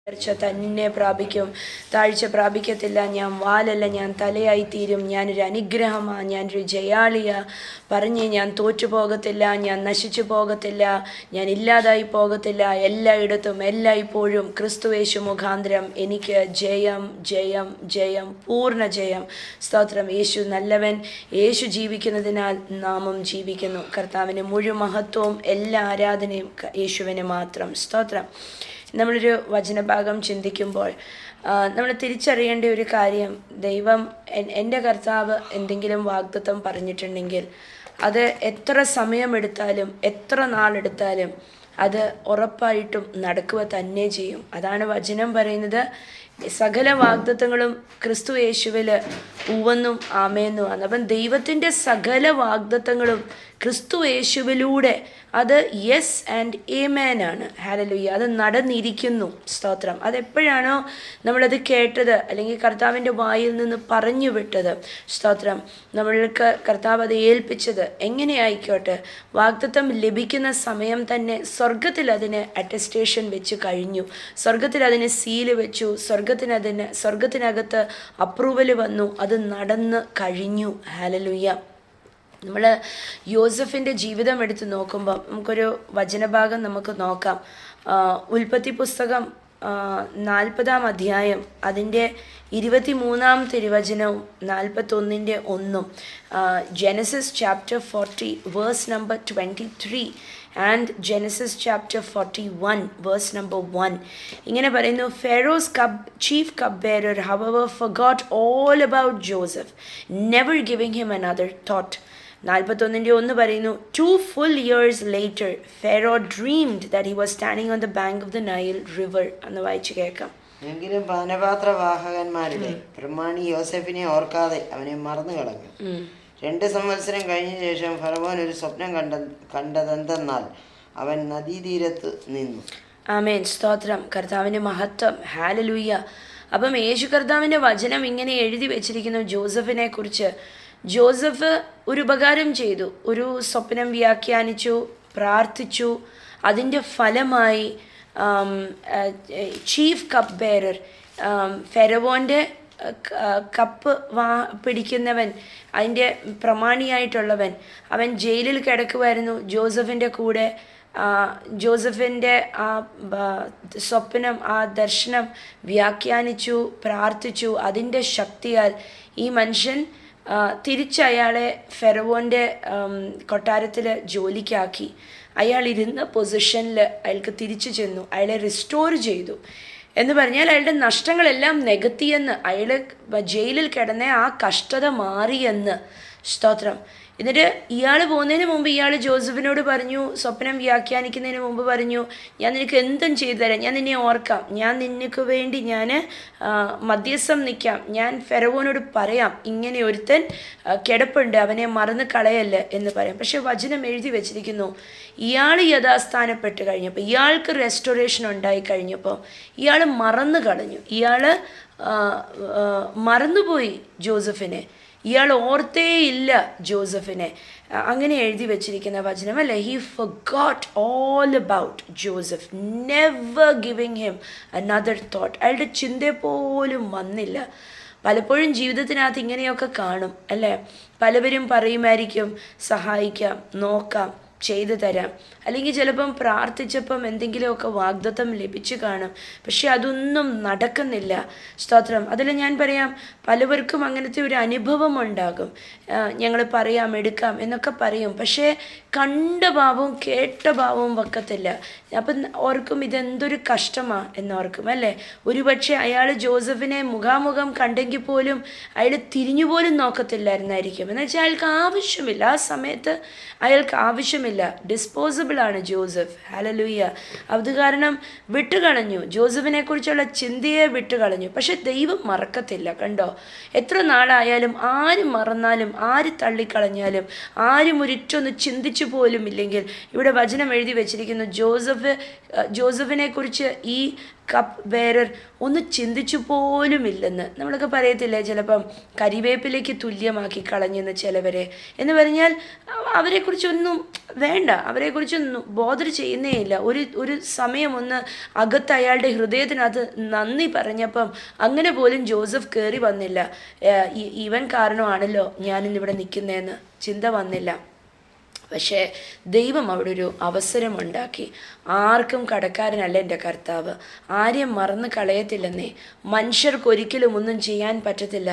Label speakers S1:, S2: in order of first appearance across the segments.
S1: ഉയർച്ച തന്നെ പ്രാപിക്കും, താഴ്ച പ്രാപിക്കത്തില്ല. ഞാൻ വാലല്ല, ഞാൻ തലയായിത്തീരും. ഞാനൊരു അനുഗ്രഹമാണ്, ഞാനൊരു ജയാളിയാ. പറഞ്ഞ് ഞാൻ തോറ്റു പോകത്തില്ല, ഞാൻ നശിച്ചു പോകത്തില്ല, ഞാൻ ഇല്ലാതായി പോകത്തില്ല. എല്ലായിടത്തും എല്ലായ്പ്പോഴും ക്രിസ്തുവേശു മുഖാന്തരം എനിക്ക് ജയം ജയം ജയം, പൂർണ്ണ ജയം. സ്തോത്രം. യേശു നല്ലവൻ. യേശു ജീവിക്കുന്നതിനാൽ നാമും ജീവിക്കുന്നു. കർത്താവിന് മുഴുവൻ മഹത്വവും എല്ലാ ആരാധനയും യേശുവിന് മാത്രം. സ്തോത്രം. നമ്മളൊരു വചനഭാഗം ചിന്തിക്കുമ്പോൾ നമ്മൾ തിരിച്ചറിയേണ്ട ഒരു കാര്യം, ദൈവം എൻ്റെ കർത്താവ് എന്തെങ്കിലും വാഗ്ദത്തം പറഞ്ഞിട്ടുണ്ടെങ്കിൽ അത് എത്ര സമയമെടുത്താലും എത്ര നാളെടുത്താലും അത് ഉറപ്പായിട്ടും നടക്കുക തന്നെ ചെയ്യും. അതാണ് വചനം പറയുന്നത്. സകല വാഗ്ദത്തങ്ങളും ക്രിസ്തു യേശുവിൽ ഉവ്വെന്നും ആമേന്നുമാണ്. അപ്പം ദൈവത്തിൻ്റെ സകല വാഗ്ദത്തങ്ങളും ക്രിസ്തു യേശുവിലൂടെ അത് യെസ് ആൻഡ് ഏമേൻ ആണ്. ഹല്ലേലൂയ. അത് നടന്നിരിക്കുന്നു. സ്തോത്രം. അതെപ്പോഴാണോ നമ്മളത് കേട്ടത് അല്ലെങ്കിൽ കർത്താവിൻ്റെ വായിൽ നിന്ന് പറഞ്ഞു വിട്ടത്, സ്തോത്രം, നമ്മൾക്ക് കർത്താവ് അത് ഏൽപ്പിച്ചത് എങ്ങനെയായിക്കോട്ടെ, വാഗ്ദത്തം ലഭിക്കുന്ന സമയം തന്നെ സ്വർഗത്തിൽ അതിന് അറ്റസ്റ്റേഷൻ വെച്ച് കഴിഞ്ഞു. സ്വർഗത്തിൽ അതിന് സീല് വെച്ചു. സ്വർഗത്തിനകത്ത് അപ്രൂവൽ വന്നു. അത് നടന്ന് കഴിഞ്ഞു. ഹല്ലേലൂയ. നമ്മൾ യോസഫിൻ്റെ ജീവിതം എടുത്ത് നോക്കുമ്പോൾ നമുക്കൊരു വചനഭാഗം നമുക്ക് നോക്കാം. ഉൽപ്പത്തി പുസ്തകം 40-ാം അധ്യായം അതിൻ്റെ 23-ാം തിരുവചനവും 41-1 Genesis chapter 40 verse number 23 and Genesis chapter 41 verse number 1 ഇങ്ങനെ പറയുന്നു. Pharaoh's chief cup bearer however forgot all about Joseph, never giving him another thought. 41 പറയുന്നു, 2 full years later Pharaoh dreamed that he was standing on the bank of the Nile river. എന്ന് വായിച്ചു കേൾക്കാം.
S2: എങ്കിലും പാനപാത്രവാഹകന്മാരുടെ പ്രമാണി യോസെഫിനെ ഓർക്കാതെ അവനെ മറന്നു കളഞ്ഞു. 2 സംവത്സരം കഴിഞ്ഞ ശേഷം ഫറവോൻ ഒരു സ്വപ്നം കണ്ടതെന്തെന്നാൽ അവൻ നദീതീരത്ത് നിന്നു.
S1: ആമേൻ. സ്തോത്രം. കർത്താവിൻ്റെ മഹത്വം. ഹല്ലേലൂയ. അപ്പം യേശു കർത്താവിൻ്റെ വചനം ഇങ്ങനെ എഴുതി വെച്ചിരിക്കുന്നു ജോസഫിനെ കുറിച്ച്. ജോസഫ് ഒരു ഉപകാരം ചെയ്തു. ഒരു സ്വപ്നം വ്യാഖ്യാനിച്ചു, പ്രാർത്ഥിച്ചു. അതിൻ്റെ ഫലമായി ചീഫ് കപ്പ് ബെയറർ, ഫെറവോൻ്റെ കപ്പ് പിടിക്കുന്നവൻ, അതിൻ്റെ പ്രമാണിയായിട്ടുള്ളവൻ, അവൻ ജയിലിൽ കിടക്കുമായിരുന്നു. ജോസഫിൻ്റെ കൂടെ ജോസഫിൻ്റെ ആ സ്വപ്നം, ആ ദർശനം വ്യാഖ്യാനിച്ചു, പ്രാർത്ഥിച്ചു. അതിൻ്റെ ശക്തിയാൽ ഈ മനുഷ്യൻ തിരിച്ചയാളെ ഫെറവോൻ്റെ കൊട്ടാരത്തിൽ ജോലിക്കാക്കി. അയാൾ ഇരുന്ന പൊസിഷനിൽ അയാൾക്ക് തിരിച്ചു ചെന്നു. അയാളെ റിസ്റ്റോർ ചെയ്തു എന്ന് പറഞ്ഞാൽ അയാളുടെ നഷ്ടങ്ങളെല്ലാം നികത്തിയെന്ന്, അയാൾ ജയിലിൽ കിടന്ന ആ കഷ്ടത മാറിയെന്ന്. സ്തോത്രം. എന്നിട്ട് ഇയാൾ പോകുന്നതിന് മുമ്പ് ഇയാൾ ജോസഫിനോട് പറഞ്ഞു, സ്വപ്നം വ്യാഖ്യാനിക്കുന്നതിന് മുമ്പ് പറഞ്ഞു, ഞാൻ നിനക്ക് എന്തും ചെയ്തു തരാം, ഞാൻ നിന്നെ ഓർക്കാം, ഞാൻ നിനക്ക് വേണ്ടി ഞാൻ മധ്യസ്ഥം നിൽക്കാം, ഞാൻ ഫെറവോനോട് പറയാം ഇങ്ങനെ ഒരുത്തൻ കിടപ്പുണ്ട്, അവനെ മറന്ന് കളയല്ല എന്ന് പറയാം. പക്ഷെ വചനം എഴുതി വെച്ചിരിക്കുന്നു, ഇയാൾ യഥാസ്ഥാനപ്പെട്ട് കഴിഞ്ഞപ്പോൾ, ഇയാൾക്ക് റെസ്റ്റോറേഷൻ ഉണ്ടായി കഴിഞ്ഞപ്പോൾ ഇയാൾ മറന്നു കളഞ്ഞു. ഇയാൾ മറന്നുപോയി ജോസഫിനെ. ഇയാൾ ഓർത്തേയില്ല ജോസഫിനെ. അങ്ങനെ എഴുതി വെച്ചിരിക്കുന്ന വചനമല്ലേ. He forgot all about Joseph, never giving him another thought. അയാളുടെ ചിന്ത പോലും വന്നില്ല. പലപ്പോഴും ജീവിതത്തിനകത്ത് ഇങ്ങനെയൊക്കെ കാണും അല്ലേ. പലവരും പറയുമായിരിക്കും, സഹായിക്കാം, നോക്കാം, ചെയ്തു തരാം. അല്ലെങ്കിൽ ചിലപ്പം പ്രാർത്ഥിച്ചപ്പം എന്തെങ്കിലുമൊക്കെ വാഗ്ദത്തം ലഭിച്ചു കാണും, പക്ഷെ അതൊന്നും നടക്കുന്നില്ല. സ്തോത്രം. അതിൽ ഞാൻ പറയാം, പലവർക്കും അങ്ങനത്തെ ഒരു അനുഭവം ഉണ്ടാകും. ഞങ്ങൾ പറയാം, എടുക്കാം എന്നൊക്കെ പറയും, പക്ഷേ കണ്ട ഭാവവും കേട്ട ഭാവവും വെക്കത്തില്ല. അപ്പം ഓർക്കും ഇതെന്തൊരു കഷ്ടമാണ് എന്നോർക്കും അല്ലേ. ഒരുപക്ഷെ അയാൾ ജോസഫിനെ മുഖാമുഖം കണ്ടെങ്കിൽ പോലും അയാൾ തിരിഞ്ഞുപോലും നോക്കത്തില്ലായിരുന്നായിരിക്കും. എന്നുവെച്ചാൽ അയാൾക്ക് ആവശ്യമില്ല, ആ സമയത്ത് അയാൾക്ക് ആവശ്യമില്ല. ഡിസ്പോസിബിൾ ആണ് ജോസഫ്. ഹല്ലേലൂയ. അത് കാരണം വിട്ടുകളഞ്ഞു, ജോസഫിനെ കുറിച്ചുള്ള ചിന്തയെ വിട്ടുകളഞ്ഞു. പക്ഷെ ദൈവം മറക്കത്തില്ല. കണ്ടോ, എത്ര നാളായാലും, ആര് മറന്നാലും, ആര് തള്ളിക്കളഞ്ഞാലും, ആരും ഒരിറ്റൊന്ന് ചിന്തിച്ചു പോലും ഇല്ലെങ്കിൽ, ഇവിടെ വചനം എഴുതി വെച്ചിരിക്കുന്നു, ജോസഫ് ജോസഫിനെ കുറിച്ച് ഈ കപ്പ് ബെയറർ ഒന്ന് ചിന്തിച്ചു പോലുമില്ലെന്ന് നമ്മളൊക്കെ പറയത്തില്ലേ, ചിലപ്പം കരിവേപ്പിലേക്ക് തുല്യമാക്കി കളഞ്ഞെന്ന് ചിലവരെ. എന്ന് പറഞ്ഞാൽ അവരെക്കുറിച്ചൊന്നും വേണ്ട, അവരെക്കുറിച്ചൊന്നും ബോധർ ചെയ്യുന്നേ ഇല്ല. ഒരു സമയം ഒന്ന് അകത്ത് അയാളുടെ ഹൃദയത്തിനകത്ത് നന്ദി പറഞ്ഞപ്പം അങ്ങനെ പോലും ജോസഫ് കയറി വന്നില്ല. ഇവൻ കാരണമാണല്ലോ ഞാനിന്നിവിടെ നിൽക്കുന്നതെന്ന് ചിന്ത വന്നില്ല. പക്ഷേ ദൈവം അവിടെ ഒരു അവസരമുണ്ടാക്കി. ആർക്കും കടക്കാരനല്ല എൻ്റെ കർത്താവ്, ആരെയും മറന്ന് കളയത്തില്ലെന്നേ. മനുഷ്യർക്കൊരിക്കലും ഒന്നും ചെയ്യാൻ പറ്റത്തില്ല.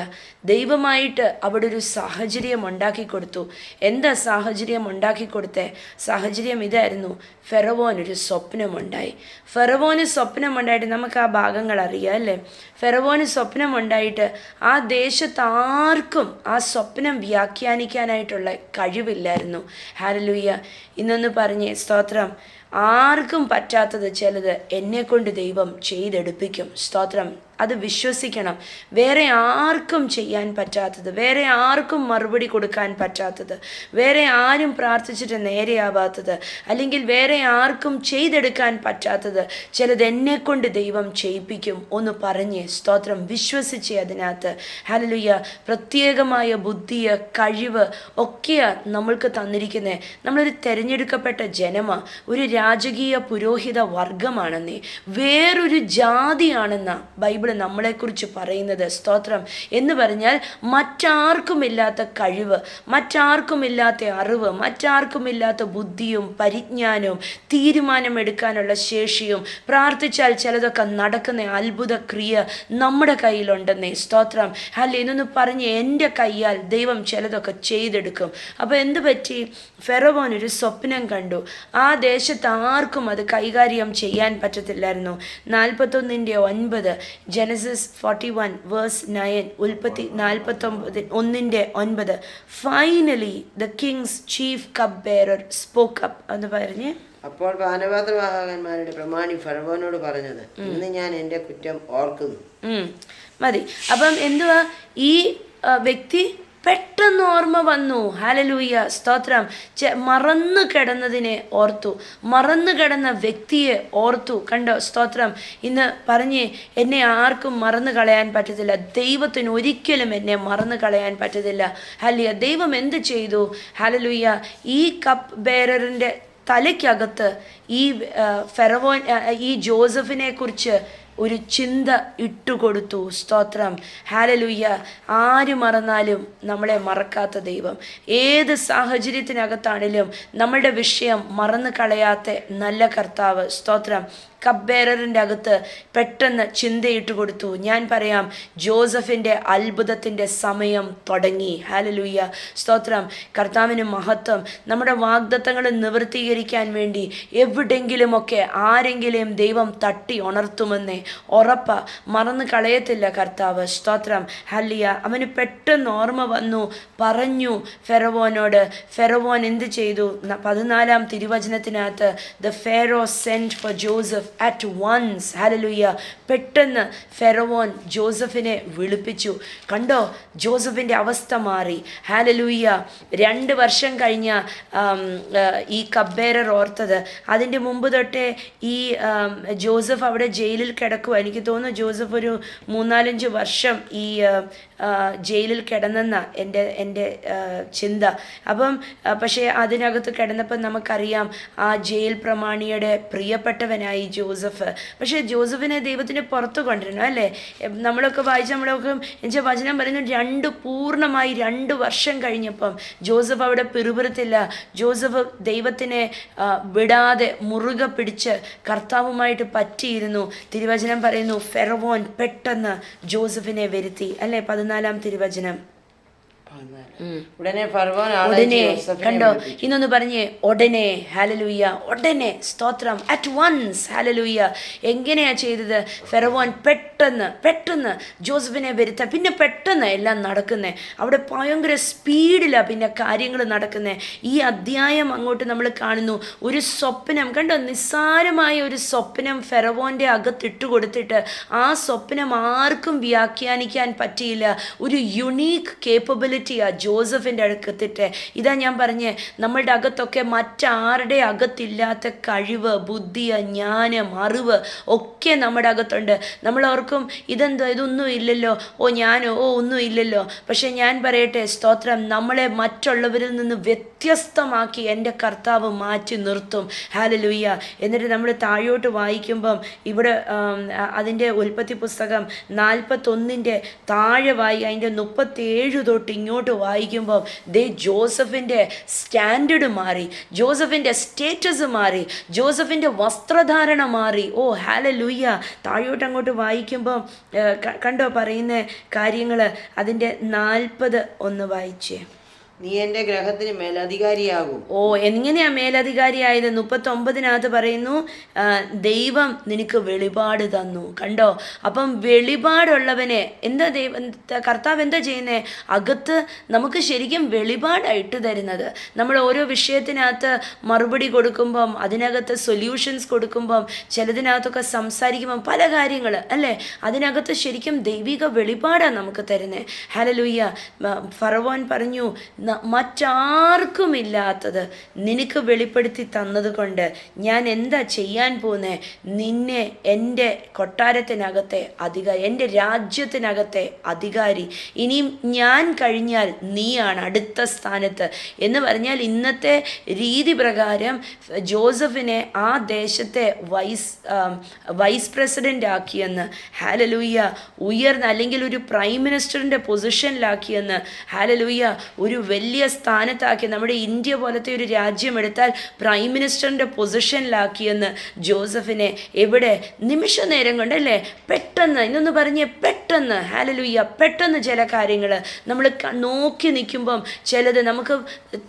S1: ദൈവമായിട്ട് അവിടെ ഒരു സാഹചര്യം ഉണ്ടാക്കി കൊടുത്തു. എന്താ സാഹചര്യം ഉണ്ടാക്കി കൊടുത്തേ? സാഹചര്യം ഇതായിരുന്നു, ഫെറവോനൊരു സ്വപ്നമുണ്ടായി. ഫെറവോന് സ്വപ്നമുണ്ടായിട്ട് നമുക്ക് ആ ഭാഗങ്ങൾ അറിയാം അല്ലേ. ഫെറവോന് സ്വപ്നമുണ്ടായിട്ട് ആ ദേശത്ത് ആർക്കും ആ സ്വപ്നം വ്യാഖ്യാനിക്കാനായിട്ടുള്ള കഴിവില്ലായിരുന്നു. ഹല്ലേലൂയ. ഇന്നൊന്ന് പറഞ്ഞേ സ്തോത്രം. ആർക്കും പറ്റാത്തത് ചിലത് എന്നെക്കൊണ്ട് ദൈവം ചെയ്തെടുപ്പിക്കും. സ്തോത്രം. അത് വിശ്വസിക്കണം. വേറെ ആർക്കും ചെയ്യാൻ പറ്റാത്തത്, വേറെ ആർക്കും മറുപടി കൊടുക്കാൻ പറ്റാത്തത്, വേറെ ആരും പ്രാർത്ഥിച്ചിട്ട് നേരെയാവാത്തത്, അല്ലെങ്കിൽ വേറെ ആർക്കും ചെയ്തെടുക്കാൻ പറ്റാത്തത് ചിലത് എന്നെക്കൊണ്ട് ദൈവം ചെയ്യിപ്പിക്കും. ഒന്ന് പറഞ്ഞേ സ്തോത്രം. വിശ്വസിച്ചേ അതിനകത്ത്. ഹല്ലേലൂയ. പ്രത്യേകമായ ബുദ്ധിയെ കഴിവ് ഒക്കെയാണ് നമ്മൾക്ക് തന്നിരിക്കുന്നത്. നമ്മളൊരു തിരഞ്ഞെടുക്കപ്പെട്ട ജനമാ, ഒരു രാജകീയ പുരോഹിത വർഗമാണെന്നേ, വേറൊരു ജാതിയാണെന്ന ബൈബിൾ നമ്മളെക്കുറിച്ച് പറയുന്നത്. സ്തോത്രം. എന്ന് പറഞ്ഞാൽ മറ്റാർക്കുമില്ലാത്ത കഴിവ്, മറ്റാർക്കുമില്ലാത്ത അറിവ്, മറ്റാർക്കുമില്ലാത്ത ബുദ്ധിയും പരിജ്ഞാനവും തീരുമാനമെടുക്കാനുള്ള ശേഷിയും, പ്രാർത്ഥിച്ചാൽ ചിലതൊക്കെ നടക്കുന്ന അത്ഭുത ക്രിയ നമ്മുടെ കയ്യിലുണ്ടെന്നേ. സ്തോത്രം. അല്ലേ എന്നൊന്ന് പറഞ്ഞ് എൻ്റെ കയ്യാൽ ദൈവം ചിലതൊക്കെ ചെയ്തെടുക്കും. അപ്പോൾ എന്ത് പറ്റി? ഫെറവോൻ ഒരു സ്വപ്നം കണ്ടു. ആ ദേശത്ത് ആർക്കും അത് കൈകാര്യം ചെയ്യാൻ പറ്റത്തില്ലായിരുന്നു. 41:9 ജനസിസ് 41 വേഴ്സ് 9, ഉൽപ്പത്തി 49:9. Finally the Kings chief cup bearer spoke up എന്ന് പറഞ്ഞ്,
S2: അപ്പോൾ പാനപാത്രവാഹകന്മാരുടെ പ്രമാണി ഫറവോനോട് പറഞ്ഞത്, ഇന്ന് ഞാൻ എൻ്റെ കുറ്റം ഓർക്കുന്നു.
S1: മതി. അപ്പം എന്തുവാ, ഈ വ്യക്തി പെട്ടെന്ന് ഓർമ്മ വന്നു. ഹല്ലേലൂയ. സ്തോത്രം. മറന്നു കിടന്നതിനെ ഓർത്തു, മറന്നു കിടന്ന വ്യക്തിയെ ഓർത്തു. കണ്ടോ? സ്തോത്രം. ഇന്ന് പറഞ്ഞ് എന്നെ ആർക്കും മറന്നു കളയാൻ പറ്റത്തില്ല. ദൈവത്തിന് ഒരിക്കലും എന്നെ മറന്നു കളയാൻ പറ്റത്തില്ല. ഹല്ലേലൂയ. ദൈവം എന്ത് ചെയ്തു? ഹല്ലേലൂയ. ഈ കപ്പ് ബെയററിൻ്റെ തലയ്ക്കകത്ത് ഈ ഫെറവോൻ ഈ ജോസഫിനെ കുറിച്ച് ഒരു ചിന്ത ഇട്ടുകൊടുത്തു. സ്തോത്രം. ഹല്ലേലൂയ. ആര് മറന്നാലും നമ്മളെ മറക്കാത്ത ദൈവം, ഏത് സാഹചര്യത്തിനകത്താണെങ്കിലും നമ്മളുടെ വിഷയം മറന്നു കളയാത്ത നല്ല കർത്താവ്. സ്തോത്രം. കപ്പ് ബെയററിൻ്റെ അകത്ത് പെട്ടെന്ന് ചിന്തയിട്ട് കൊടുത്തു. ഞാൻ പറയാം, ജോസഫിൻ്റെ അത്ഭുതത്തിൻ്റെ സമയം തുടങ്ങി. ഹല്ലേലൂയ. സ്തോത്രം. കർത്താവിന് മഹത്വം. നമ്മുടെ വാഗ്ദത്തങ്ങൾ നിവൃത്തീകരിക്കാൻ വേണ്ടി എവിടെങ്കിലുമൊക്കെ ആരെങ്കിലും ദൈവം തട്ടി ഉണർത്തുമെന്നേ ഉറപ്പ. മറന്നു കളയത്തില്ല കർത്താവ്. സ്തോത്രം. ഹല്ലേലൂയ. അവന് പെട്ടെന്ന് ഓർമ്മ വന്നു, പറഞ്ഞു ഫെറവോനോട്. ഫെറവോൻ എന്ത് ചെയ്തു? 14-ാം തിരുവചനത്തിനകത്ത്, the Pharaoh sent for Joseph at once. Hallelujah. പെട്ടെന്ന് ഫെറവോൻ ജോസഫിനെ വിളിപ്പിച്ചു. കണ്ടോ? ജോസഫിൻ്റെ അവസ്ഥ മാറി. ഹല്ലേലൂയ. 2 വർഷം കഴിഞ്ഞ ഈ കപ്പ് ബെയറർ ഓർത്തത്. അതിൻ്റെ മുമ്പ് തൊട്ടേ ഈ ജോസഫ് അവിടെ ജയിലിൽ കിടക്കുക. എനിക്ക് തോന്നുന്നു ജോസഫ് ഒരു 3-4 വർഷം ഈ ജയിലിൽ കിടന്നെന്ന എൻ്റെ ചിന്ത. അപ്പം പക്ഷേ അതിനകത്ത് കിടന്നപ്പം നമുക്കറിയാം ആ ജയിൽ പ്രമാണിയുടെ പ്രിയപ്പെട്ടവനായി ജോസഫ്. പക്ഷേ ജോസഫിനെ ദൈവത്തിന് പുറത്ത് കൊണ്ടുവരണം അല്ലേ. നമ്മളൊക്കെ വായിച്ച നമ്മളൊക്കെ എൻ്റെ വചനം പറയുന്നു, പൂർണ്ണമായി 2 വർഷം കഴിഞ്ഞപ്പം ജോസഫ് അവിടെ പിറുപിറുത്തില്ല. ജോസഫ് ദൈവത്തിനെ വിടാതെ മുറുകെ പിടിച്ച് കർത്താവുമായിട്ട് പറ്റിയിരുന്നു. തിരുവചനം പറയുന്നു, ഫെറവോൻ പെട്ടെന്ന് ജോസഫിനെ വരുത്തി അല്ലേ. 14-ാം തിരുവചനം.
S2: ഉടനെ ഫറവോൻ
S1: കണ്ടോ? ഇന്നൊന്ന് പറഞ്ഞേ, ഉടനെ. ഹല്ലേലൂയ. ഉടനെ. സ്തോത്രം. At once. ഹല്ലേലൂയ. എങ്ങനെയാ ചെയ്തത്? ഫെറവോൻ പെട്ടെന്ന് പെട്ടെന്ന് ജോസഫിനെ വരുത്താൻ, പിന്നെ പെട്ടെന്ന് എല്ലാം നടക്കുന്നേ. അവിടെ ഭയങ്കര സ്പീഡിലാണ് പിന്നെ കാര്യങ്ങൾ നടക്കുന്നത്. ഈ അധ്യായം അങ്ങോട്ട് നമ്മൾ കാണുന്നു, ഒരു സ്വപ്നം കണ്ടോ, നിസ്സാരമായ ഒരു സ്വപ്നം ഫെറവോൻ്റെ അകത്തിട്ട് കൊടുത്തിട്ട് ആ സ്വപ്നം ആർക്കും വ്യാഖ്യാനിക്കാൻ പറ്റിയില്ല. ഒരു യുണീക്ക് കേപ്പബിലിറ്റിയാണ് ജോസഫിൻ്റെ അകത്തിട്ട്. ഇതാ ഞാൻ പറഞ്ഞേ, നമ്മളുടെ അകത്തൊക്കെ മറ്റാരുടെ അകത്തില്ലാത്ത കഴിവ്, ബുദ്ധി, ജ്ഞാനം, അറിവ് ഒക്കെ നമ്മുടെ അകത്തുണ്ട്. നമ്മളോർക്കും ഇതൊന്നും ഇല്ലല്ലോ, ഒന്നും ഇല്ലല്ലോ. പക്ഷെ ഞാൻ പറയട്ടെ, സ്തോത്രം, നമ്മളെ മറ്റുള്ളവരിൽ നിന്ന് വ്യത്യസ്തമാക്കി എൻ്റെ കർത്താവ് മാറ്റി നിർത്തും. ഹല്ലേലൂയ. എന്നിട്ട് നമ്മൾ താഴോട്ട് വായിക്കുമ്പം ഇവിടെ അതിൻ്റെ ഉൽപ്പത്തി പുസ്തകം 41 താഴെ അതിൻ്റെ 37 തൊട്ട് ഇങ്ങോട്ട് വായിക്കുമ്പം ജോസഫിൻ്റെ സ്റ്റാൻഡേർഡ് മാറി, ജോസഫിൻ്റെ സ്റ്റേറ്റസ് മാറി, ജോസഫിൻ്റെ വസ്ത്രധാരണ മാറി. ഓ ഹല്ലേലൂയ. താഴോട്ട് അങ്ങോട്ട് വായിക്കുമ്പം കണ്ടോ പറയുന്ന കാര്യങ്ങൾ. അതിൻ്റെ 40 ഒന്ന് വായിച്ചേ.
S2: നീ എൻ്റെ ഗ്രഹത്തിന് മേലധികാരിയാകും.
S1: ഓ, എങ്ങനെയാ മേലധികാരിയായത്? 39 പറയുന്നു, ദൈവം നിനക്ക് വെളിപാട് തന്നു. കണ്ടോ, അപ്പം വെളിപാടുള്ളവനെ കർത്താവ് എന്താ ചെയ്യുന്നേ? അകത്ത് നമുക്ക് ശരിക്കും വെളിപാടായിട്ട് തരുന്നത്. നമ്മൾ ഓരോ വിഷയത്തിനകത്ത് മറുപടി കൊടുക്കുമ്പം, അതിനകത്ത് സൊല്യൂഷൻസ് കൊടുക്കുമ്പം, ചിലതിനകത്തൊക്കെ സംസാരിക്കുമ്പം പല കാര്യങ്ങൾ അല്ലേ, അതിനകത്ത് ശരിക്കും ദൈവിക വെളിപാടാണ് നമുക്ക് തരുന്നത്. ഹല്ലേലൂയ. ഫറവോൻ പറഞ്ഞു, മറ്റാർക്കുമില്ലാത്തത് നിനക്ക് വെളിപ്പെടുത്തി തന്നതുകൊണ്ട് ഞാൻ എന്താ ചെയ്യാൻ പോകുന്നേ? നിന്നെ എൻ്റെ കൊട്ടാരത്തിനകത്തെ അധികാരി, എൻ്റെ രാജ്യത്തിനകത്തെ അധികാരി, ഇനിയും ഞാൻ കഴിഞ്ഞാൽ നീയാണ് അടുത്ത സ്ഥാനത്ത് എന്ന് പറഞ്ഞാൽ, ഇന്നത്തെ രീതി പ്രകാരം ജോസഫിനെ ആ ദേശത്തെ വൈസ് പ്രസിഡൻ്റ് ആക്കിയെന്ന്. ഹല്ലേലൂയ. അല്ലെങ്കിൽ ഒരു പ്രൈം മിനിസ്റ്ററിൻ്റെ പൊസിഷനിലാക്കിയെന്ന്. ഹല്ലേലൂയ. ഒരു വലിയ സ്ഥാനത്താക്കി. നമ്മുടെ ഇന്ത്യ പോലത്തെ ഒരു രാജ്യം എടുത്താൽ പ്രൈം മിനിസ്റ്ററിൻ്റെ പൊസിഷനിലാക്കിയെന്ന് ജോസഫിനെ. എവിടെ? നിമിഷ നേരം കൊണ്ടല്ലേ, പെട്ടെന്ന്. ഇന്നൊന്ന് പറഞ്ഞേ, പെട്ടെന്ന്. ഹല്ലേലൂയ. പെട്ടെന്ന് ചില കാര്യങ്ങൾ നമ്മൾ നോക്കി നിൽക്കുമ്പം ചിലത് നമുക്ക്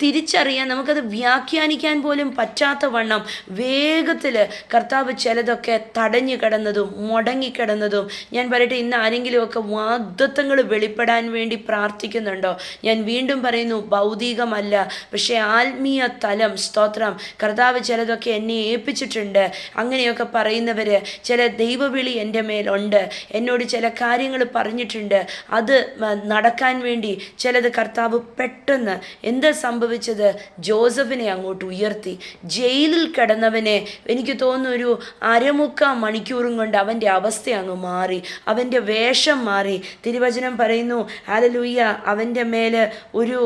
S1: തിരിച്ചറിയാൻ, നമുക്കത് വ്യാഖ്യാനിക്കാൻ പോലും പറ്റാത്ത വണ്ണം വേഗത്തിൽ കർത്താവ് ചിലതൊക്കെ തടഞ്ഞു കിടന്നതും മുടങ്ങിക്കിടന്നതും. ഞാൻ പറയട്ടെ, ഇന്ന് ആരെങ്കിലുമൊക്കെ വാഗ്ദത്തങ്ങൾ വെളിപ്പെടാൻ വേണ്ടി പ്രാർത്ഥിക്കുന്നുണ്ടോ? ഞാൻ വീണ്ടും പറയുന്നു, ഭൗതികമല്ല, പക്ഷേ ആത്മീയ തലം. സ്തോത്രം. കർത്താവ് ചിലതൊക്കെ എന്നെ ഏൽപ്പിച്ചിട്ടുണ്ട്. അങ്ങനെയൊക്കെ പറയുന്നവർ, ചില ദൈവവിളി എൻ്റെ മേലുണ്ട്, എന്നോട് ചില കാര്യങ്ങൾ പറഞ്ഞിട്ടുണ്ട്, അത് നടക്കാൻ വേണ്ടി ചിലത് കർത്താവ് പെട്ടെന്ന്. എന്താ സംഭവിച്ചത്? ജോസഫിനെ അങ്ങോട്ട് ഉയർത്തി. ജയിലിൽ കിടന്നവനെ എനിക്ക് തോന്നുന്നു ഒരു 1/4 മണിക്കൂറും കൊണ്ട് അവൻ്റെ അവസ്ഥ അങ്ങ് മാറി, അവൻ്റെ വേഷം മാറി. തിരുവചനം പറയുന്നു, ഹല്ലേലൂയ, അവൻ്റെ മേൽ ഒരു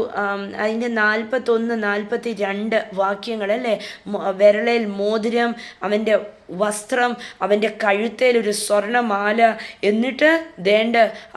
S1: അതിൻ്റെ 41, 42 വാക്യങ്ങളല്ലേ, വിരളയിൽ മോതിരം, അവൻ്റെ വസ്ത്രം, അവൻ്റെ കഴുത്തേൽ ഒരു സ്വർണ്ണമാല. എന്നിട്ട്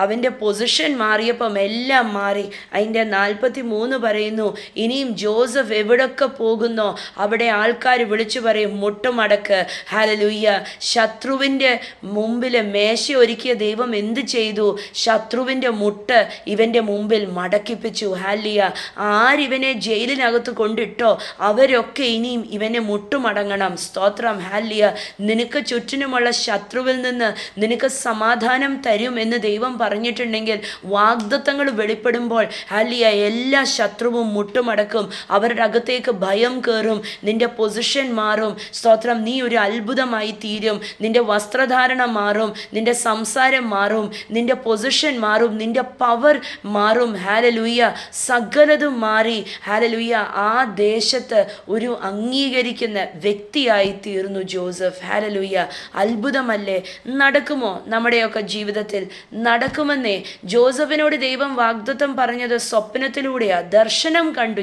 S1: അവൻ്റെ പൊസിഷൻ മാറിയപ്പം എല്ലാം മാറി. അതിൻ്റെ 43 പറയുന്നു, ഇനിയും ജോസഫ് എവിടൊക്കെ പോകുന്നോ അവിടെ ആൾക്കാർ വിളിച്ചു പറയും, മുട്ടുമടക്ക്. ഹല്ലേലൂയ. ശത്രുവിൻ്റെ മുമ്പിൽ മേശ ഒരുക്കിയ ദൈവം എന്ത് ചെയ്തു? ശത്രുവിൻ്റെ മുട്ട് ഇവൻ്റെ മുമ്പിൽ മടക്കിപ്പിച്ചു. ഹല്ലേലൂയ. ആരിവനെ ജയിലിനകത്ത് കൊണ്ടിട്ടോ അവരൊക്കെ ഇനിയും ഇവനെ മുട്ടുമടങ്ങണം. സ്തോത്രം. ഹല്ലേലൂയ. നിനക്ക് ചുറ്റിനുമുള്ള ശത്രുവിൽ നിന്ന് നിനക്ക് സമാധാനം തരും എന്ന് ദൈവം പറഞ്ഞിട്ടുണ്ടെങ്കിൽ, വാഗ്ദത്തങ്ങൾ വെളിപ്പെടുമ്പോൾ ഹല്ലേലൂയ, എല്ലാ ശത്രുവും മുട്ടുമടക്കും. അവരുടെ അകത്തേക്ക് ഭയം കയറും. നിന്റെ പൊസിഷൻ മാറും. സ്തോത്രം. നീ ഒരു അത്ഭുതമായി തീരും. നിന്റെ വസ്ത്രധാരണ മാറും, നിന്റെ സംസാരം മാറും, നിന്റെ പൊസിഷൻ മാറും, നിന്റെ പവർ മാറും. ഹല്ലേലൂയ. സകലതും മാറി. ഹല്ലേലൂയ. ആ ദേശത്ത് ഒരു അംഗീകരിക്കുന്ന വ്യക്തിയായി തീർന്നു ജോസഫ്. ഹല്ലേലൂയ. അത്ഭുതമല്ലേ? നടക്കുമോ നമ്മുടെയൊക്കെ ജീവിതത്തിൽ? നടക്കുമെന്നേ. ജോസഫിനോട് ദൈവം വാഗ്ദത്തം പറഞ്ഞത് സ്വപ്നത്തിലൂടെയാ. ദർശനം കണ്ടു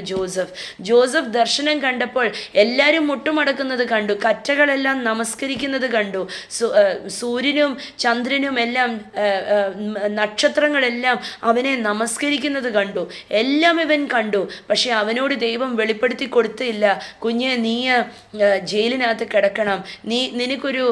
S1: ജോസഫ് ദർശനം കണ്ടപ്പോൾ എല്ലാവരും മുട്ടുമടക്കുന്നത് കണ്ടു, കറ്റകളെല്ലാം നമസ്കരിക്കുന്നത് കണ്ടു, സൂര്യനും ചന്ദ്രനും എല്ലാം നക്ഷത്രങ്ങളെല്ലാം അവനെ നമസ്കരിക്കുന്നത് കണ്ടു, എല്ലാം ഇവൻ കണ്ടു. പക്ഷെ അവനോട് ദൈവം വെളിപ്പെടുത്തി കൊടുത്തില്ല, കുഞ്ഞെ നീ ജയിലിനകത്ത് കിടക്കണം, നീ നിനക്കൊരു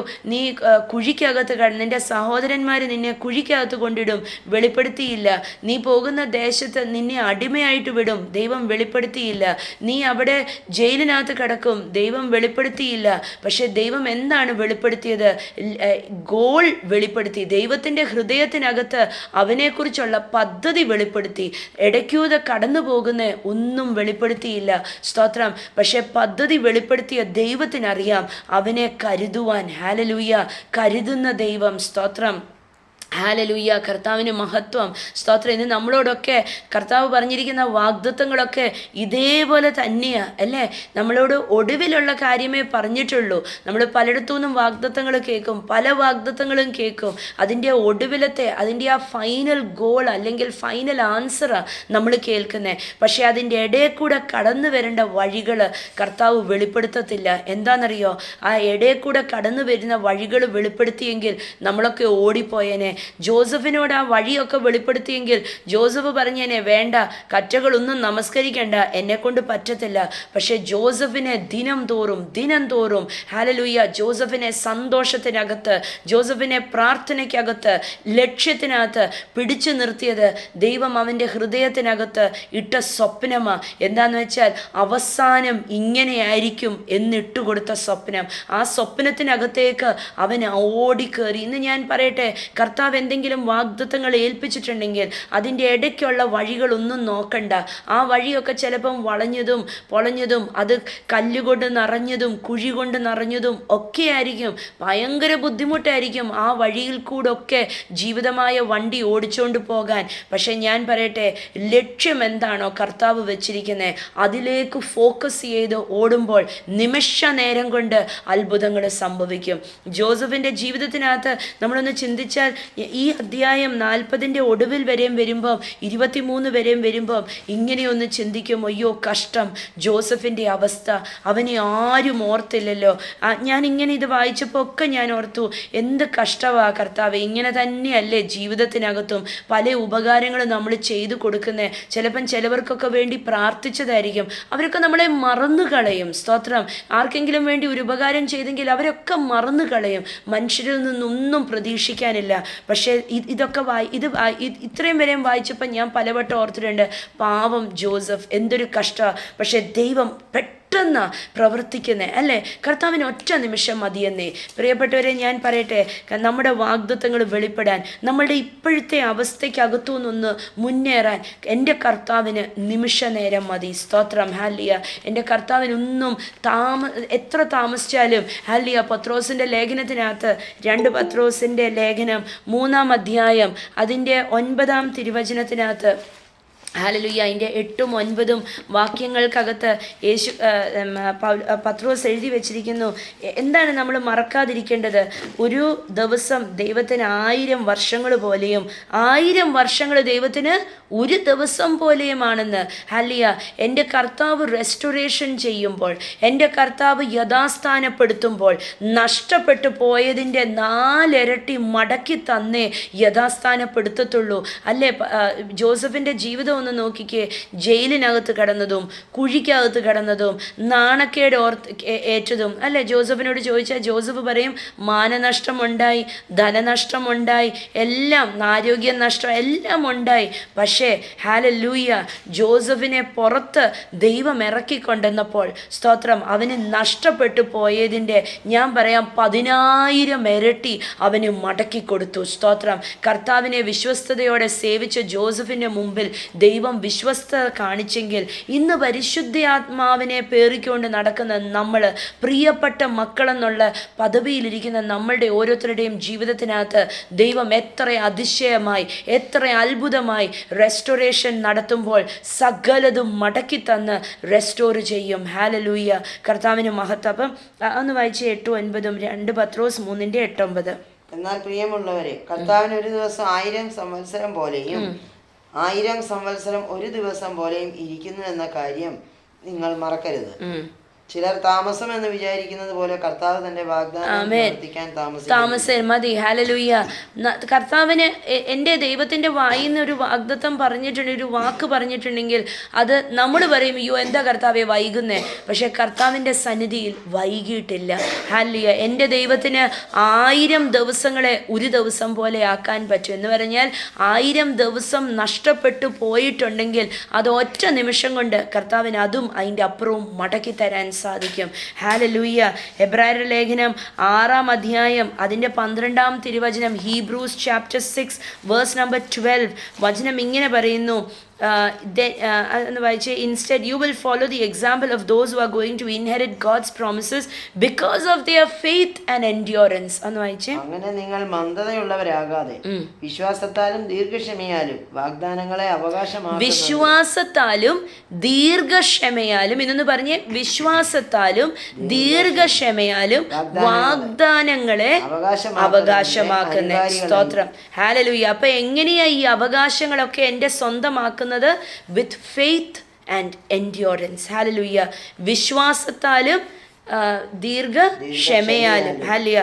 S1: കുഴിക്കകത്ത് നിന്റെ സഹോദരന്മാർ നിന്നെ കുഴിക്കകത്ത് കൊണ്ടിടും, വെളിപ്പെടുത്തിയില്ല. നീ പോകുന്ന ദേശത്ത് നിന്നെ അടിമയായിട്ട് വിടും, ദൈവം വെളിപ്പെടുത്തിയില്ല. നീ അവിടെ ജയിലിനകത്ത് കിടക്കും, ദൈവം വെളിപ്പെടുത്തിയില്ല. പക്ഷെ ദൈവം എന്താണ് വെളിപ്പെടുത്തിയത്? ഗോൾ വെളിപ്പെടുത്തി. ദൈവത്തിൻ്റെ ഹൃദയത്തിനകത്ത് അവനെക്കുറിച്ചുള്ള പദ്ധതി വെളിപ്പെടുത്തി. ഇടയ്ക്കൂടെ കടന്നു പോകുന്ന ഒന്നും വെളിപ്പെടുത്തിയില്ല. സ്തോത്രം. പക്ഷെ പദ്ധതി വെളിപ്പെടുത്തിയ ദൈവത്തിനറിയാം അവനെ കരുതുവാൻ. ഹല്ലേലൂയ. കരുതുന്ന ദൈവം. സ്തോത്രം. ഹല്ലേലൂയ. കർത്താവിന് മഹത്വം. സ്തോത്രം. ഇന്ന് നമ്മളോടൊക്കെ കർത്താവ് പറഞ്ഞിരിക്കുന്ന വാഗ്ദത്തങ്ങളൊക്കെ ഇതേപോലെ തന്നെയാണ് അല്ലേ? നമ്മളോട് ഒടുവിലുള്ള കാര്യമേ പറഞ്ഞിട്ടുള്ളൂ. നമ്മൾ പലയിടത്തു നിന്നും വാഗ്ദത്തങ്ങൾ കേൾക്കും, പല വാഗ്ദത്തങ്ങളും കേൾക്കും. അതിൻ്റെ ഒടുവിലത്തെ, അതിൻ്റെ ആ ഫൈനൽ ഗോൾ അല്ലെങ്കിൽ ഫൈനൽ ആൻസറാണ് നമ്മൾ കേൾക്കുന്നത്. പക്ഷേ അതിൻ്റെ ഇടയിൽ കൂടെ കടന്നു വരേണ്ട വഴികൾ കർത്താവ് വെളിപ്പെടുത്തത്തില്ല. എന്താണെന്നറിയോ? ആ ഇടയിൽ കൂടെ കടന്നു വരുന്ന വഴികൾ വെളിപ്പെടുത്തിയെങ്കിൽ നമ്മളൊക്കെ ഓടിപ്പോയേനെ. ജോസഫിനോട് ആ വഴിയൊക്കെ വെളിപ്പെടുത്തിയെങ്കിൽ ജോസഫ് പറഞ്ഞേനെ, വേണ്ട, കറ്റകളൊന്നും നമസ്കരിക്കേണ്ട, എന്നെ കൊണ്ട് പറ്റത്തില്ല. പക്ഷെ ജോസഫിനെ ദിനം തോറും ഹല്ലേലൂയ, ജോസഫിനെ സന്തോഷത്തിനകത്ത്, ജോസഫിനെ പ്രാർത്ഥനയ്ക്കകത്ത്, ലക്ഷ്യത്തിനകത്ത് പിടിച്ചു നിർത്തിയത് ദൈവം അവൻ്റെ ഹൃദയത്തിനകത്ത് ഇട്ട സ്വപ്നമാ. എന്താന്ന് വെച്ചാൽ അവസാനം ഇങ്ങനെയായിരിക്കും എന്നിട്ട് കൊടുത്ത സ്വപ്നം. ആ സ്വപ്നത്തിനകത്തേക്ക് അവൻ ഓടിക്കേറി. ഇന്ന് ഞാൻ പറയട്ടെ, കർത്താവ് എന്തെങ്കിലും വാഗ്ദത്തങ്ങൾ ഏൽപ്പിച്ചിട്ടുണ്ടെങ്കിൽ അതിൻ്റെ ഇടയ്ക്കുള്ള വഴികളൊന്നും നോക്കണ്ട. ആ വഴിയൊക്കെ ചിലപ്പം വളഞ്ഞതും പൊളഞ്ഞതും, അത് കല്ലുകൊണ്ട് നിറഞ്ഞതും കുഴി കൊണ്ട് നിറഞ്ഞതും ഒക്കെ ആയിരിക്കും. ഭയങ്കര ബുദ്ധിമുട്ടായിരിക്കും ആ വഴിയിൽ കൂടെ ഒക്കെ ജീവിതമായ വണ്ടി ഓടിച്ചുകൊണ്ട് പോകാൻ. പക്ഷെ ഞാൻ പറയട്ടെ, ലക്ഷ്യം എന്താണോ കർത്താവ് വെച്ചിരിക്കുന്നത് അതിലേക്ക് ഫോക്കസ് ചെയ്ത് ഓടുമ്പോൾ നിമിഷ നേരം കൊണ്ട് അത്ഭുതങ്ങൾ സംഭവിക്കും. ജോസഫിൻ്റെ ജീവിതത്തിനകത്ത് നമ്മളൊന്ന് ചിന്തിച്ചാൽ ഈ അധ്യായം 40 ഒടുവിൽ വരെയും വരുമ്പം 23 വരെയും വരുമ്പം ഇങ്ങനെയൊന്ന് ചിന്തിക്കും, അയ്യോ കഷ്ടം ജോസഫിൻ്റെ അവസ്ഥ, അവനെ ആരും ഓർത്തില്ലല്ലോ. ഞാനിങ്ങനെ ഇത് വായിച്ചപ്പോൾ ഒക്കെ ഞാൻ ഓർത്തു, എന്ത് കഷ്ടമാ കർത്താവ്. ഇങ്ങനെ തന്നെയല്ലേ ജീവിതത്തിനകത്തും പല ഉപകാരങ്ങളും നമ്മൾ ചെയ്തു കൊടുക്കുന്നത്. ചിലപ്പം ചിലവർക്കൊക്കെ വേണ്ടി പ്രാർത്ഥിച്ചതായിരിക്കും, അവരൊക്കെ നമ്മളെ മറന്നു കളയും. സ്തോത്രം. ആർക്കെങ്കിലും വേണ്ടി ഒരു ഉപകാരം ചെയ്തെങ്കിൽ അവരൊക്കെ മറന്നു കളയും. മനുഷ്യരിൽ നിന്നൊന്നും പ്രതീക്ഷിക്കാനില്ല. പക്ഷേ ഇതൊക്കെ ഇത്രയും വരെയും വായിച്ചപ്പോൾ ഞാൻ പലവട്ടം ഓർത്തിട്ടുണ്ട്, പാവം ജോസഫ്, എന്തൊരു കഷ്ടമാണ്. പക്ഷേ ദൈവം പെട്ടെന്ന് പ്രവർത്തിക്കുന്നത് അല്ലേ? കർത്താവിന് ഒറ്റ നിമിഷം മതിയെന്നേ. പ്രിയപ്പെട്ടവരെ, ഞാൻ പറയട്ടെ, നമ്മുടെ വാഗ്ദത്തങ്ങൾ വെളിപ്പെടാൻ, നമ്മളുടെ ഇപ്പോഴത്തെ അവസ്ഥയ്ക്കകത്തു നിന്നൊന്ന് മുന്നേറാൻ എൻ്റെ കർത്താവിന് നിമിഷ നേരം മതി. സ്തോത്രം. ഹല്ലേലൂയ. എൻ്റെ കർത്താവിനൊന്നും എത്ര താമസിച്ചാലും ഹല്ലേലൂയ. പത്രോസിൻ്റെ ലേഖനത്തിനകത്ത് 2 പത്രോസിൻ്റെ ലേഖനം 3-ാം അധ്യായം അതിൻ്റെ 9-ാം തിരുവചനത്തിനകത്ത് ഹല്ലേലൂയ, അതിൻ്റെ 8ഉം 9ഉം വാക്യങ്ങൾക്കകത്ത് പത്രോസ് എഴുതി വച്ചിരിക്കുന്നു. എന്താണ് നമ്മൾ മറക്കാതിരിക്കേണ്ടത്? ഒരു ദിവസം ദൈവത്തിന് 1000 വർഷങ്ങൾ പോലെയും 1000 വർഷങ്ങൾ ദൈവത്തിന് ഒരു ദിവസം പോലെയുമാണെന്ന്. ഹല്ലേലൂയ. എൻ്റെ കർത്താവ് റെസ്റ്റോറേഷൻ ചെയ്യുമ്പോൾ, എൻ്റെ കർത്താവ് യഥാസ്ഥാനപ്പെടുത്തുമ്പോൾ നഷ്ടപ്പെട്ടു പോയതിൻ്റെ 4 ഇരട്ടി മടക്കി തന്നേ യഥാസ്ഥാനപ്പെടുത്തത്തുള്ളൂ അല്ലേ? ജോസഫിൻ്റെ ജീവിതം ഒന്ന് നോക്കിക്കേ. ജയിലിനകത്ത് കിടന്നതും കുഴിക്കകത്ത് കിടന്നതും നാണക്കേട് ഏറ്റതും അല്ലേ? ജോസഫിനോട് ചോദിച്ചാൽ ജോസഫ് പറയും, മാനനഷ്ടമുണ്ടായി, ധനനഷ്ടമുണ്ടായി, എല്ലാം, ആരോഗ്യ നഷ്ടം എല്ലാം ഉണ്ടായി. പക്ഷേ ഹല്ലേലൂയ, ജോസഫിനെ പുറത്ത് ദൈവം ഇറക്കിക്കൊണ്ടെന്നപ്പോൾ സ്തോത്രം, അവന് നഷ്ടപ്പെട്ടു പോയതിൻ്റെ ഞാൻ പറയാം 10,000 ഇരട്ടി അവന് മടക്കി കൊടുത്തു. സ്തോത്രം. കർത്താവിനെ വിശ്വസ്തയോടെ സേവിച്ച ജോസഫിൻ്റെ മുമ്പിൽ ദൈവം വിശ്വസ്തത കാണിച്ചെങ്കിൽ ഇന്ന് പരിശുദ്ധാത്മാവിനെ പേറിക്കൊണ്ട് നടക്കുന്ന നമ്മൾ, പ്രിയപ്പെട്ട മക്കളെന്നുള്ള പദവിയിലിരിക്കുന്ന നമ്മളുടെ ഓരോരുത്തരുടെയും ജീവിതത്തിനകത്ത് ദൈവം എത്ര അതിശയമായി, എത്ര അത്ഭുതമായി റെസ്റ്റോറേഷൻ നടത്തുമ്പോൾ സകലതും മടക്കി തന്ന് റെസ്റ്റോർ ചെയ്യും. ഹല്ലേലൂയ. കർത്താവിന് മഹത്വം. അപ്പം ഒന്ന് വായിച്ച് 8-9, 2 പത്രോസ് 3:8-9.
S2: എന്നാൽ പ്രിയമുള്ളവരെ, കർത്താവിന് ഒരു ദിവസം 1000 സംവത്സരം പോലെയും 1000 സംവത്സരം ഒരു ദിവസം പോലെയും ഇരിക്കുന്നു എന്ന കാര്യം നിങ്ങൾ മറക്കരുത്. ചിലർ താമസം എന്ന് വിചാരിക്കുന്നത് പോലെ കർത്താവ് തന്റെ വാഗ്ദാനം പ്രവർത്തിക്കാൻ
S1: താമസം മതി. ഹല്ലേലൂയ. കർത്താവിന് എൻ്റെ ദൈവത്തിൻ്റെ വായിൽ നിന്ന് ഒരു വാഗ്ദത്തം പറഞ്ഞിട്ടുണ്ട്, ഒരു വാക്ക് പറഞ്ഞിട്ടുണ്ടെങ്കിൽ അത് നമ്മൾ പറയും, അയ്യോ എന്താ കർത്താവെ വൈകുന്നേ. പക്ഷെ കർത്താവിൻ്റെ സന്നിധിയിൽ വൈകിയിട്ടില്ല. ഹല്ലേലൂയ. എൻ്റെ ദൈവത്തിന് 1000 ദിവസങ്ങളെ ഒരു ദിവസം പോലെ ആക്കാൻ പറ്റും. എന്ന് പറഞ്ഞാൽ 1000 ദിവസം നഷ്ടപ്പെട്ടു പോയിട്ടുണ്ടെങ്കിൽ അത് ഒറ്റ നിമിഷം കൊണ്ട് കർത്താവിന് അതും അതിൻ്റെ അപ്പുറവും മടക്കി തരാൻ സാധിക്കും. ഹല്ലേലൂയ. എബ്രായരുടെ ലേഖനം 6-ാം അധ്യായം അതിൻ്റെ 12-ാം തിരുവചനം, ഹീബ്രൂസ് ചാപ്റ്റർ 6 വേഴ്സ് നമ്പർ 12, വചനം ഇങ്ങനെ പറയുന്നു. എന്ന് വായിച്ച്, instead you will follow the example of those who are going to inherit God's promises because of their faith and endurance. എന്ന് വായിച്ച്,
S2: അങ്ങനെ നിങ്ങൾ മന്ദതയുള്ളവരാകാതെ വിശ്വാസത്താലും ദീർഘക്ഷമയാലും വാഗ്ദാനങ്ങളെ അവകാശമാക്കുക.
S1: വിശ്വാസത്താലും ദീർഘക്ഷമയാലും, ഇന്നൊന്ന് പറഞ്ഞ്, വിശ്വാസത്താലും ദീർഘക്ഷമയാലും വാഗ്ദാനങ്ങളെ അവകാശമാക്കുന്ന. സ്തോത്രം. ഹല്ലേലൂയ. അപ്പൊ എങ്ങനെയാ ഈ അവകാശങ്ങളൊക്കെ എൻ്റെ സ്വന്തമാക്കുന്നത്? With faith and endurance. Hallelujah. വിശ്വാസത്താലും ദീർഘക്ഷമയാലും. ഹല്ലേലൂയ.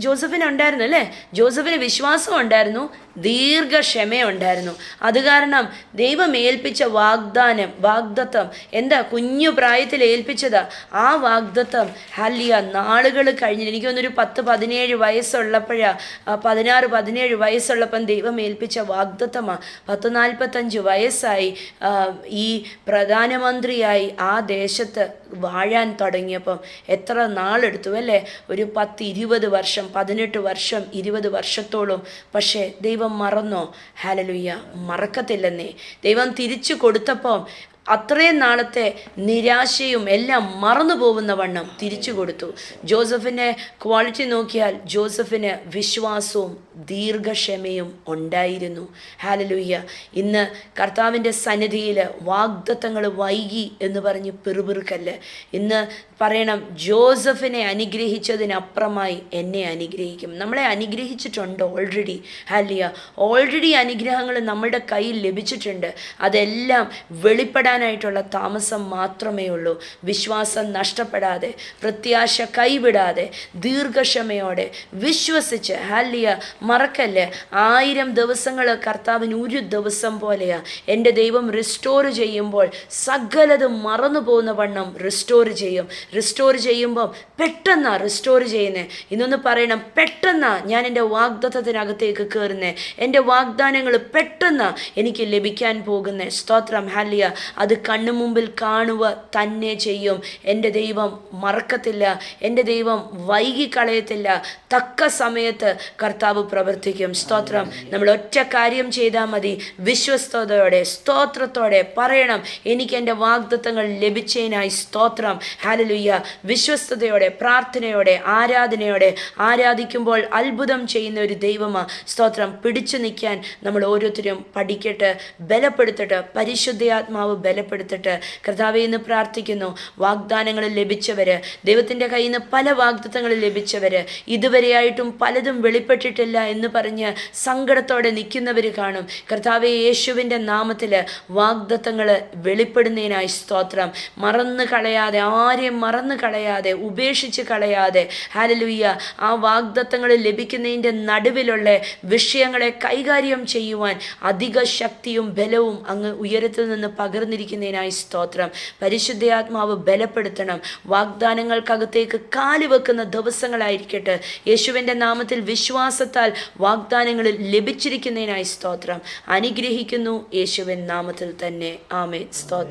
S1: ജോസഫിന് ഉണ്ടായിരുന്നു അല്ലേ? ജോസഫിന് വിശ്വാസം ഉണ്ടായിരുന്നു, ദീർഘക്ഷമയുണ്ടായിരുന്നു. അത് കാരണം ദൈവം ഏൽപ്പിച്ച വാഗ്ദത്തം എന്താ? കുഞ്ഞു പ്രായത്തിൽ ഏൽപ്പിച്ചതാ. ആ വാഗ്ദത്തം ഹല്ലേലൂയ നാളുകൾ കഴിഞ്ഞ്, എനിക്ക് തോന്നുന്നൊരു 10-17 വയസ്സുള്ളപ്പോഴാ, 16-17 വയസ്സുള്ളപ്പം ദൈവം ഏൽപ്പിച്ച വാഗ്ദത്തമാണ്. 40-45 വയസ്സായി ഈ പ്രധാനമന്ത്രിയായി ആ ദേശത്ത് വാഴാൻ തുടങ്ങിയപ്പം എത്ര നാളെടുത്തു അല്ലേ? ഒരു 10-20 വർഷം, 18 വർഷം, 20 വർഷത്തോളം. പക്ഷേ ദൈവം മറന്നോ? ഹല്ലേലൂയ. മറക്കത്തില്ലെന്നേ. ദൈവം തിരിച്ചു കൊടുത്തപ്പം അത്രയും നാളത്തെ നിരാശയും എല്ലാം മറന്നു പോകുന്ന വണ്ണം തിരിച്ചു കൊടുത്തു. ജോസഫിൻ്റെ ക്വാളിറ്റി നോക്കിയാൽ ജോസഫിന് വിശ്വാസവും ദീർഘക്ഷമയും ഉണ്ടായിരുന്നു. ഹല്ലേലൂയ. ഇന്ന് കർത്താവിൻ്റെ സന്നിധിയിൽ വാഗ്ദത്തങ്ങൾ വൈകി എന്ന് പറഞ്ഞ് പിറുപിറുക്കല്ല്. ഇന്ന് പറയണം, ജോസഫിനെ അനുഗ്രഹിച്ചതിനപ്പുറമായി എന്നെ അനുഗ്രഹിക്കും. നമ്മളെ അനുഗ്രഹിച്ചിട്ടുണ്ട് ഓൾറെഡി. ഹല്ലേലൂയ. ഓൾറെഡി അനുഗ്രഹങ്ങൾ നമ്മുടെ കയ്യിൽ ലഭിച്ചിട്ടുണ്ട്. അതെല്ലാം വെളിപ്പെടാനായിട്ടുള്ള താമസം മാത്രമേ ഉള്ളൂ. വിശ്വാസം നഷ്ടപ്പെടാതെ, പ്രത്യാശ കൈവിടാതെ, ദീർഘക്ഷമയോടെ വിശ്വസിച്ച്, ഹല്ലേലൂയ, മറക്കല്ലേ, 1000 ദിവസങ്ങൾ കർത്താവിന് ഒരു ദിവസം പോലെയാ. എൻ്റെ ദൈവം റിസ്റ്റോർ ചെയ്യുമ്പോൾ സകലതും മറന്നു പോകുന്ന വണ്ണം റിസ്റ്റോർ ചെയ്യും. റിസ്റ്റോർ ചെയ്യുമ്പോൾ പെട്ടെന്നാ റിസ്റ്റോർ ചെയ്യുന്നേ. ഇന്നൊന്ന് പറയണം, പെട്ടെന്നാ ഞാൻ എൻ്റെ വാഗ്ദത്തത്തിനകത്തേക്ക് കയറുന്നേ. എൻ്റെ വാഗ്ദാനങ്ങൾ പെട്ടെന്നാ എനിക്ക് ലഭിക്കാൻ പോകുന്നേ. സ്തോത്രം. ഹല്ലേലൂയ. അത് കണ്ണു മുമ്പിൽ കാണുക തന്നെ ചെയ്യും. എൻ്റെ ദൈവം മറക്കത്തില്ല. എൻ്റെ ദൈവം വൈകിക്കളയത്തില്ല. തക്ക സമയത്ത് കർത്താവ് പ്രവർത്തിക്കും. സ്തോത്രം. നമ്മൾ ഒറ്റ കാര്യം ചെയ്താൽ മതി. വിശ്വസ്തയോടെ, സ്തോത്രത്തോടെ പറയണം, എനിക്ക് എൻ്റെ വാഗ്ദത്തങ്ങൾ ലഭിച്ചതിനായി സ്തോത്രം. ഹല്ലേലൂയ. വിശ്വസ്തയോടെ, പ്രാർത്ഥനയോടെ, ആരാധനയോടെ ആരാധിക്കുമ്പോൾ അത്ഭുതം ചെയ്യുന്ന ഒരു ദൈവമാണ്. സ്തോത്രം. പിടിച്ചു നിൽക്കാൻ നമ്മൾ ഓരോരുത്തരും പഠിക്കട്ടെ, ബലപ്പെടുത്തട്ടെ. പരിശുദ്ധാത്മാവ് ബലപ്പെടുത്തട്ടെ. കർത്താവേ, ഇന്ന് പ്രാർത്ഥിക്കുന്നു, വാഗ്ദാനങ്ങൾ ലഭിച്ചവര്, ദൈവത്തിൻ്റെ കയ്യിൽ നിന്ന് പല വാഗ്ദത്തങ്ങൾ ലഭിച്ചവര്, ഇതുവരെയായിട്ടും പലതും വെളിപ്പെട്ടിട്ടില്ല എന്ന് പറഞ്ഞ് സങ്കടത്തോടെ നിൽക്കുന്നവർ കാണും. കർത്താവേ, യേശുവിൻ്റെ നാമത്തിൽ വാഗ്ദത്തങ്ങൾ വെളിപ്പെടുന്നതിനായി സ്തോത്രം. മറന്നു കളയാതെ, ആരെയും മറന്നു കളയാതെ, ഉപേക്ഷിച്ച് കളയാതെ, ഹല്ലേലൂയ, ആ വാഗ്ദത്തങ്ങൾ ലഭിക്കുന്നതിൻ്റെ നടുവിലുള്ള വിഷയങ്ങളെ കൈകാര്യം ചെയ്യുവാൻ അധിക ശക്തിയും ബലവും അങ്ങ് ഉയരത്തിൽ നിന്ന് പകർന്നിരിക്കുന്നതിനായി സ്തോത്രം. പരിശുദ്ധാത്മാവ് ബലപ്പെടുത്തണം. വാഗ്ദാനങ്ങൾക്കകത്തേക്ക് കാല് വെക്കുന്ന ദിവസങ്ങളായിരിക്കട്ടെ. യേശുവിൻ്റെ നാമത്തിൽ വിശ്വാസത്താൽ വാഗ്ദാനങ്ങൾ ലഭിച്ചിരിക്കുന്നതിനായി സ്തോത്രം. അനുഗ്രഹിക്കുന്നു യേശുവിൻ നാമത്തിൽ തന്നെ. ആമേൻ. സ്തോത്രം.